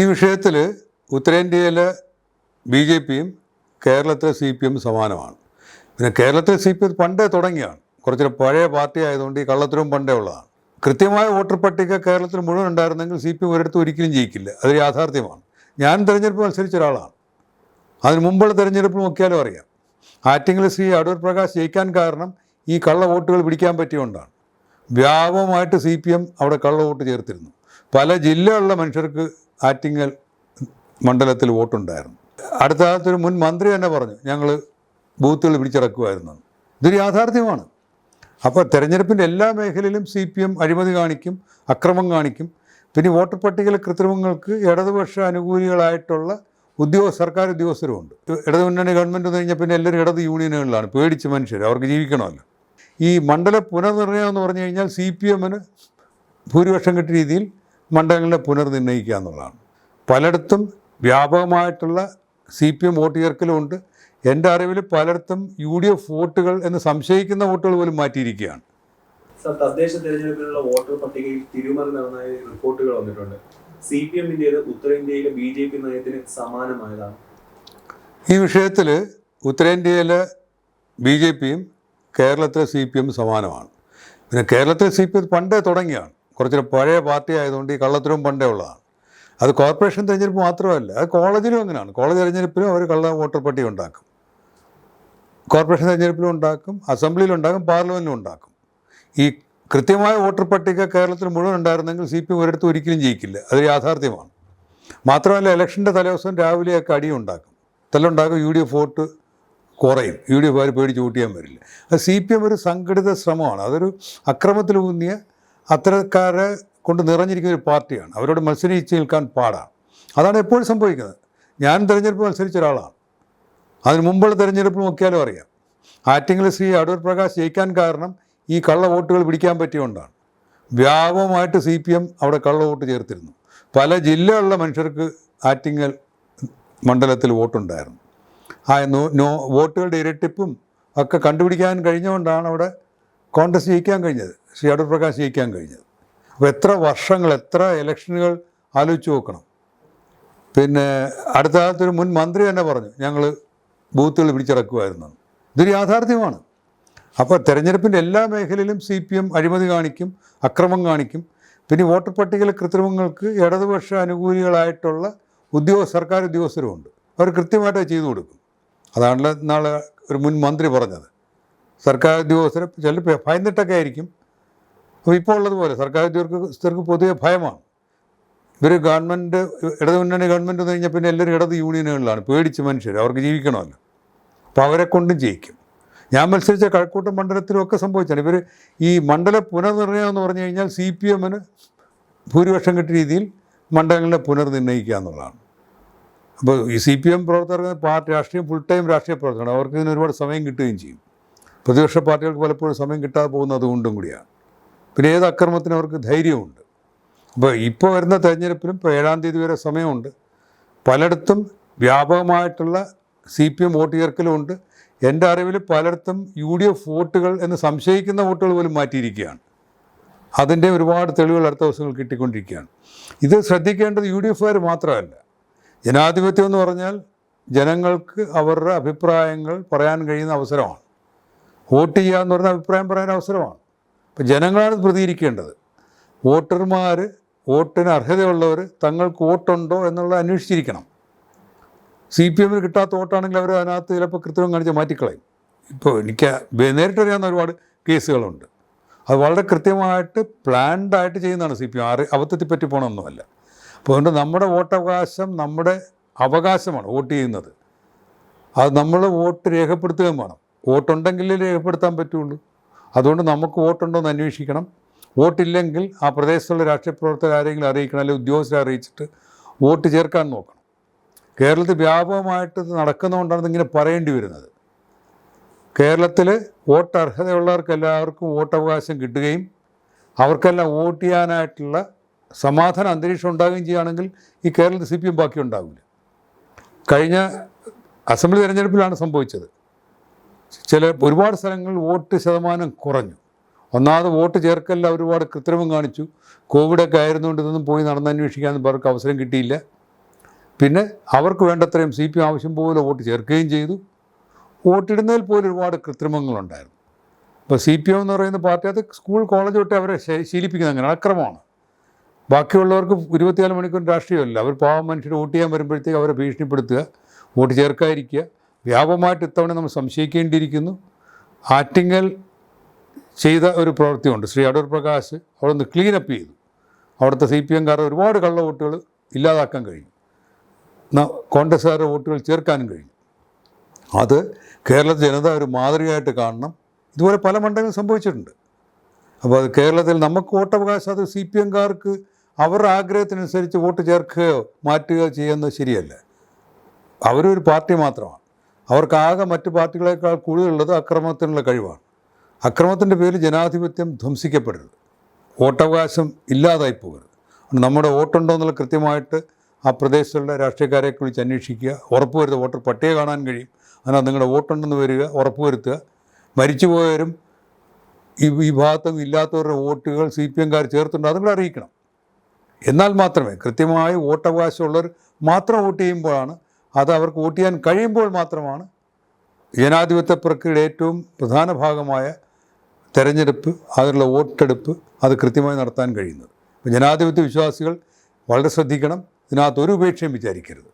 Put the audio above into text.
ഈ വിഷയത്തിൽ ഉത്തരേന്ത്യയിലെ ബി.ജെ.പിയും കേരളത്തിലെ CPM സമാനമാണ്. പിന്നെ കേരളത്തിലെ CPM പണ്ടേ തുടങ്ങിയാണ്. കുറച്ചൊരു പഴയ പാർട്ടി ആയതുകൊണ്ട് ഈ കള്ളത്തരവും പണ്ടേ ഉള്ളതാണ്. കൃത്യമായ വോട്ടർ പട്ടിക കേരളത്തിൽ മുഴുവൻ ഉണ്ടായിരുന്നെങ്കിൽ CPM ഒരിടത്തും ഒരിക്കലും ജയിക്കില്ല. അത് യാഥാർത്ഥ്യമാണ്. ഞാൻ തിരഞ്ഞെടുപ്പ് മത്സരിച്ച ഒരാളാണ്. അതിന് മുമ്പുള്ള തിരഞ്ഞെടുപ്പ് നോക്കിയാലും അറിയാം. ആറ്റിങ്ങൽ ശ്രീ അടൂർ പ്രകാശ് ജയിക്കാൻ കാരണം ഈ കള്ള വോട്ടുകൾ പിടിക്കാൻ പറ്റിയുകൊണ്ടാണ്. വ്യാപകമായിട്ട് CPM അവിടെ കള്ള വോട്ട് ചേർത്തിരുന്നു. പല ജില്ലകളിലെ മനുഷ്യർക്ക് ആറ്റിങ്ങൽ മണ്ഡലത്തിൽ വോട്ടുണ്ടായിരുന്നു. അടുത്ത കാലത്തൊരു മുൻ മന്ത്രി തന്നെ പറഞ്ഞു ഞങ്ങൾ ബൂത്തുകൾ പിടിച്ചിറക്കുമായിരുന്നു. ഇതൊരു യാഥാർത്ഥ്യമാണ്. അപ്പോൾ തെരഞ്ഞെടുപ്പിൻ്റെ എല്ലാ മേഖലയിലും CPM അഴിമതി കാണിക്കും, അക്രമം കാണിക്കും. പിന്നെ വോട്ടർ പട്ടികയിലെ കൃത്രിമങ്ങൾക്ക് ഇടതുപക്ഷ അനുകൂലികളായിട്ടുള്ള സർക്കാർ ഉദ്യോഗസ്ഥരുമുണ്ട്. ഇടതുമുന്നണി ഗവൺമെൻറ് എന്ന് കഴിഞ്ഞാൽ പിന്നെ എല്ലാവരും ഇടത് യൂണിയനുകളിലാണ്. പേടിച്ച് മനുഷ്യർ, അവർക്ക് ജീവിക്കണമല്ലോ. ഈ മണ്ഡല പുനർനിർണ്ണയം എന്ന് പറഞ്ഞു കഴിഞ്ഞാൽ CPMന് ഭൂരിപക്ഷം കിട്ടിയ രീതിയിൽ മണ്ഡലങ്ങളെ പുനർനിർണ്ണയിക്കുക എന്നുള്ളതാണ്. പലയിടത്തും വ്യാപകമായിട്ടുള്ള CPM വോട്ട് ചേർക്കലുമുണ്ട്. എൻ്റെ അറിവിൽ പലയിടത്തും UDF വോട്ടുകൾ എന്ന് സംശയിക്കുന്ന വോട്ടുകൾ പോലും മാറ്റിയിരിക്കുകയാണ്. തദ്ദേശ തെരഞ്ഞെടുപ്പിലുള്ള വോട്ടർ പട്ടികയിൽ തിരിമറി നടന്നതായി റിപ്പോർട്ടുകൾ വന്നിട്ടുണ്ട്. CPMൻ്റേത് ഉത്തരേന്ത്യയിലെ BJP നയത്തിന് സമാനമായതാണ്. ഈ വിഷയത്തിൽ ഉത്തരേന്ത്യയിലെ BJPയും കേരളത്തിലെ CPM സമാനമാണ്. പിന്നെ കേരളത്തിലെ CPM പണ്ടേ തുടങ്ങിയാണ്. കുറച്ചൊരു പഴയ പാർട്ടി ആയതുകൊണ്ട് ഈ കള്ളത്തരവും പണ്ടേ ഉള്ളതാണ്. അത് കോർപ്പറേഷൻ തിരഞ്ഞെടുപ്പ് മാത്രമല്ല, അത് കോളേജിലും അങ്ങനെയാണ്. കോളേജ് തിരഞ്ഞെടുപ്പിലും അവർ കള്ള വോട്ടർ പട്ടിക ഉണ്ടാക്കും. കോർപ്പറേഷൻ തിരഞ്ഞെടുപ്പിലും ഉണ്ടാക്കും, അസംബ്ലിയിലും ഉണ്ടാക്കും, പാർലമെൻറ്റിലും ഉണ്ടാക്കും. ഈ കൃത്യമായ വോട്ടർ പട്ടിക കേരളത്തിൽ മുഴുവൻ ഉണ്ടായിരുന്നെങ്കിൽ CPM ഒരിടത്തും ഒരിക്കലും ജയിക്കില്ല. അത് യാഥാർത്ഥ്യമാണ്. മാത്രമല്ല ഇലക്ഷൻ്റെ തലേദിവസം രാവിലെയൊക്കെ അടിയുണ്ടാക്കും, തല്ലുണ്ടാക്കും. UDF വോട്ട് കുറയും. UDF ആര് പേടിച്ച് വോട്ട് ചെയ്യാൻ വരില്ല. അത് CPM ഒരു സംഘടിത ശ്രമമാണ്. അതൊരു അക്രമത്തിലൂന്നിയ അത്തരക്കാരെ കൊണ്ട് നിറഞ്ഞിരിക്കുന്ന ഒരു പാർട്ടിയാണ്. അവരോട് മത്സരിച്ച് നിൽക്കാൻ പാടാണ്. അതാണ് എപ്പോഴും സംഭവിക്കുന്നത്. ഞാൻ തിരഞ്ഞെടുപ്പ് മത്സരിച്ച ഒരാളാണ്. അതിന് മുമ്പുള്ള തിരഞ്ഞെടുപ്പ് നോക്കിയാലും അറിയാം. ആറ്റിങ്ങൽ ശ്രീ അടൂർ പ്രകാശ് ജയിക്കാൻ കാരണം ഈ കള്ള വോട്ടുകൾ പിടിക്കാൻ പറ്റിയുകൊണ്ടാണ്. വ്യാപകമായിട്ട് CPM അവിടെ കള്ള വോട്ട് ചേർത്തിരുന്നു. പല ജില്ലകളിലെ മനുഷ്യർക്ക് ആറ്റിങ്ങൽ മണ്ഡലത്തിൽ വോട്ടുണ്ടായിരുന്നു. വോട്ടുകളുടെ ഇരട്ടിപ്പും ഒക്കെ കണ്ടുപിടിക്കാൻ കഴിഞ്ഞുകൊണ്ടാണ് അവിടെ കോൺഗ്രസ് ജയിക്കാൻ കഴിഞ്ഞത്, ശ്രീ അടൂർ പ്രകാശ് ജയിക്കാൻ കഴിഞ്ഞത്. അപ്പോൾ എത്ര വർഷങ്ങൾ, എത്ര ഇലക്ഷനുകൾ ആലോചിച്ച് നോക്കണം. പിന്നെ അടുത്ത കാലത്തൊരു മുൻ മന്ത്രി തന്നെ പറഞ്ഞു ഞങ്ങൾ ബൂത്തുകൾ പിടിച്ചിറക്കുമായിരുന്നു. ഇതൊരു യാഥാർത്ഥ്യമാണ്. അപ്പോൾ തെരഞ്ഞെടുപ്പിൻ്റെ എല്ലാ മേഖലയിലും CPM അഴിമതി കാണിക്കും, അക്രമം കാണിക്കും. പിന്നെ വോട്ടർ പട്ടികയിലെ കൃത്രിമങ്ങൾക്ക് ഇടതുപക്ഷ അനുകൂലികളായിട്ടുള്ള സർക്കാർ ഉദ്യോഗസ്ഥരുമുണ്ട്. അവർ കൃത്യമായിട്ട് ചെയ്തു കൊടുക്കും. അതാണല്ലോ നാളെ ഒരു മുൻ മന്ത്രി പറഞ്ഞത്. സർക്കാർ ഉദ്യോഗസ്ഥരെ ചില ഭയന്നിട്ടൊക്കെ ആയിരിക്കും. അപ്പോൾ ഇപ്പോൾ ഉള്ളതുപോലെ സർക്കാർ ഉദ്യോഗസ്ഥർക്ക് പൊതുവെ ഭയമാണ്. ഇവർ ഗവൺമെൻറ്, ഇടതുമുന്നണി ഗവൺമെൻറ് എന്ന് കഴിഞ്ഞാൽ പിന്നെ എല്ലാവരും ഇടത് യൂണിയനുകളിലാണ്. പേടിച്ച് മനുഷ്യർ, അവർക്ക് ജീവിക്കണമല്ലോ. അപ്പോൾ അവരെ കൊണ്ടും ജയിക്കും. ഞാൻ മത്സരിച്ച കഴക്കൂട്ടം മണ്ഡലത്തിലുമൊക്കെ സംഭവിച്ചാണ്. ഇവർ ഈ മണ്ഡല പുനർനിർണ്ണയം എന്ന് പറഞ്ഞു കഴിഞ്ഞാൽ CPMന് ഭൂരിപക്ഷം കിട്ടിയ രീതിയിൽ മണ്ഡലങ്ങളെ പുനർനിർണ്ണയിക്കുക എന്നുള്ളതാണ്. അപ്പോൾ ഈ CPM പ്രവർത്തകർക്ക് രാഷ്ട്രീയം ഫുൾ ടൈം രാഷ്ട്രീയ പ്രവർത്തകരാണ്. അവർക്ക് ഇതിന് ഒരുപാട് സമയം കിട്ടുകയും ചെയ്യും. പ്രതിപക്ഷ പാർട്ടികൾക്ക് പലപ്പോഴും സമയം കിട്ടാതെ പോകുന്നത് അതുകൊണ്ടും കൂടിയാണ്. പിന്നെ ഏത് അക്രമത്തിനും അവർക്ക് ധൈര്യമുണ്ട്. അപ്പോൾ ഇപ്പോൾ വരുന്ന തെരഞ്ഞെടുപ്പിലും ഇപ്പോൾ 7-ാം തീയതി വരെ സമയമുണ്ട്. പലയിടത്തും വ്യാപകമായിട്ടുള്ള CPM വോട്ട് ചേർക്കലുമുണ്ട്. എൻ്റെ അറിവിൽ പലയിടത്തും UDF വോട്ടുകൾ എന്ന് സംശയിക്കുന്ന വോട്ടുകൾ പോലും മാറ്റിയിരിക്കുകയാണ്. അതിൻ്റെ ഒരുപാട് തെളിവുകൾ അടുത്ത ദിവസങ്ങൾ കിട്ടിക്കൊണ്ടിരിക്കുകയാണ്. ഇത് ശ്രദ്ധിക്കേണ്ടത് UDFകാർ മാത്രമല്ല. ജനാധിപത്യം എന്ന് പറഞ്ഞാൽ ജനങ്ങൾക്ക് അവരുടെ അഭിപ്രായങ്ങൾ പറയാൻ കഴിയുന്ന അവസരമാണ്. വോട്ട് ചെയ്യുക എന്ന് പറഞ്ഞാൽ അഭിപ്രായം പറയാൻ അവസരമാണ്. അപ്പോൾ ജനങ്ങളാണ് പ്രതികരിക്കേണ്ടത്. വോട്ടർമാർ, വോട്ടിന് അർഹതയുള്ളവർ തങ്ങൾക്ക് വോട്ടുണ്ടോ എന്നുള്ളത് അന്വേഷിച്ചിരിക്കണം. CPMന് കിട്ടാത്ത വോട്ടാണെങ്കിൽ അവർ അതിനകത്ത് ചിലപ്പോൾ കൃത്രിമം കാണിച്ച് മാറ്റിക്കളയും. ഇപ്പോൾ എനിക്ക് നേരിട്ടറിയാവുന്ന ഒരുപാട് കേസുകളുണ്ട്. അത് വളരെ കൃത്യമായിട്ട് പ്ലാൻഡായിട്ട് ചെയ്യുന്നതാണ് CPM. അബദ്ധത്തിൽ പറ്റി പോകണമെന്നുമല്ല. അപ്പോൾ അതുകൊണ്ട് നമ്മുടെ വോട്ടവകാശം നമ്മുടെ അവകാശമാണ്, വോട്ട് ചെയ്യുന്നത്. അത് നമ്മൾ വോട്ട് രേഖപ്പെടുത്തുകയും വേണം. വോട്ടുണ്ടെങ്കിലേ രേഖപ്പെടുത്താൻ പറ്റുള്ളൂ. അതുകൊണ്ട് നമുക്ക് വോട്ടുണ്ടോ എന്ന് അന്വേഷിക്കണം. വോട്ടില്ലെങ്കിൽ ആ പ്രദേശത്തുള്ള രാഷ്ട്രീയ പ്രവർത്തകർ ആരെങ്കിലും അറിയിക്കണം, അല്ലെങ്കിൽ ഉദ്യോഗസ്ഥരെ അറിയിച്ചിട്ട് വോട്ട് ചേർക്കാൻ നോക്കണം. കേരളത്തിൽ വ്യാപകമായിട്ട് നടക്കുന്നതുകൊണ്ടാണ് ഇങ്ങനെ പറയേണ്ടി വരുന്നത്. കേരളത്തിൽ വോട്ട് അർഹതയുള്ളവർക്ക് എല്ലാവർക്കും വോട്ടവകാശം കിട്ടുകയും അവർക്കെല്ലാം വോട്ട് ചെയ്യാനായിട്ടുള്ള സമാധാന അന്തരീക്ഷം ഉണ്ടാകുകയും ചെയ്യുകയാണെങ്കിൽ ഈ കേരളത്തിൽ CPM ബാക്കി ഉണ്ടാവില്ല. കഴിഞ്ഞ അസംബ്ലി തിരഞ്ഞെടുപ്പിലാണ് സംഭവിച്ചത്. ഒരുപാട് സ്ഥലങ്ങളിൽ വോട്ട് ശതമാനം കുറഞ്ഞു. ഒന്നാമത് വോട്ട് ചേർക്കലിൽ ഒരുപാട് കൃത്രിമം കാണിച്ചു. കോവിഡൊക്കെ ആയിരുന്നുകൊണ്ട് ഇതൊന്നും പോയി നടന്നന്വേഷിക്കാനൊന്നും അവർക്ക് അവസരം കിട്ടിയില്ല. പിന്നെ അവർക്ക് വേണ്ടത്രയും CPM ആവശ്യം പോലെ വോട്ട് ചേർക്കുകയും ചെയ്തു. വോട്ടിടുന്നതിൽ പോലും ഒരുപാട് കൃത്രിമങ്ങളുണ്ടായിരുന്നു. ഇപ്പോൾ CPM എന്ന് പറയുന്ന പാർട്ടി അത് സ്കൂൾ കോളേജ് തൊട്ട് അവരെ ശീലിപ്പിക്കുന്നത് അങ്ങനെ അക്രമമാണ്. ബാക്കിയുള്ളവർക്ക് 24 മണിക്കൂർ രാഷ്ട്രീയമല്ല. അവർ പാവം മനുഷ്യർ വോട്ട് ചെയ്യാൻ വരുമ്പോഴത്തേക്ക് അവരെ ഭീഷണിപ്പെടുത്തുക, വോട്ട് ചേർക്കാതിരിക്കുക. വ്യാപകമായിട്ട് ഇത്തവണ നമ്മൾ സംശയിക്കേണ്ടിയിരിക്കുന്നു. ആറ്റിങ്ങൽ ചെയ്ത ഒരു പ്രവൃത്തിയുണ്ട്. ശ്രീ അടൂർ പ്രകാശ് അവിടെ നിന്ന് ക്ലീനപ്പ് ചെയ്തു. അവിടുത്തെ CPMകാരുടെ ഒരുപാട് കള്ള വോട്ടുകൾ ഇല്ലാതാക്കാൻ കഴിഞ്ഞു. കോൺഗ്രസ്സുകാരുടെ വോട്ടുകൾ ചേർക്കാനും കഴിഞ്ഞു. അത് കേരളത്തിൽ ജനത ഒരു മാതൃകയായിട്ട് കാണണം. ഇതുപോലെ പല മണ്ഡലങ്ങളും സംഭവിച്ചിട്ടുണ്ട്. അപ്പോൾ അത് കേരളത്തിൽ നമുക്ക് വോട്ടവകാശം അത് CPMകാർക്ക് അവരുടെ ആഗ്രഹത്തിനനുസരിച്ച് വോട്ട് ചേർക്കുകയോ മാറ്റുകയോ ചെയ്യുന്നത് ശരിയല്ല. അവരൊരു പാർട്ടി മാത്രമാണ്. അവർക്കാകെ മറ്റ് പാർട്ടികളെക്കാൾ കൂടുതലുള്ളത് അക്രമത്തിനുള്ള കഴിവാണ്. അക്രമത്തിൻ്റെ പേരിൽ ജനാധിപത്യം ധ്വംസിക്കപ്പെടരുത്, വോട്ടവകാശം ഇല്ലാതായി പോകരുത്. നമ്മുടെ വോട്ടുണ്ടോ എന്നുള്ള കൃത്യമായിട്ട് ആ പ്രദേശത്തുള്ള രാഷ്ട്രീയക്കാരെ വിളിച്ച് അന്വേഷിക്കുക, ഉറപ്പുവരുത്തുക. വോട്ടർ പട്ടിക കാണാൻ കഴിയും. അതിനകത്ത് നിങ്ങളുടെ വോട്ടുണ്ടെന്ന് വരിക, ഉറപ്പുവരുത്തുക. മരിച്ചുപോയവരും ഈ ഭാഗത്തും ഇല്ലാത്തവരുടെ വോട്ടുകൾ CPMകാർ ചേർത്തുണ്ട്, അതുങ്ങൾ അറിയിക്കണം. എന്നാൽ മാത്രമേ കൃത്യമായി വോട്ടവകാശമുള്ളവർ മാത്രം വോട്ട് ചെയ്യുമ്പോഴാണ്, അത് അവർക്ക് വോട്ട് ചെയ്യാൻ കഴിയുമ്പോൾ മാത്രമാണ് ജനാധിപത്യ പ്രക്രിയയുടെ ഏറ്റവും പ്രധാന ഭാഗമായ തെരഞ്ഞെടുപ്പ്, അതിലുള്ള വോട്ടെടുപ്പ് അത് കൃത്യമായി നടത്താൻ കഴിയുന്നത്. ജനാധിപത്യ വിശ്വാസികൾ വളരെ ശ്രദ്ധിക്കണം. ഇതിനകത്ത് ഒരു ഉപേക്ഷയും വിചാരിക്കരുത്.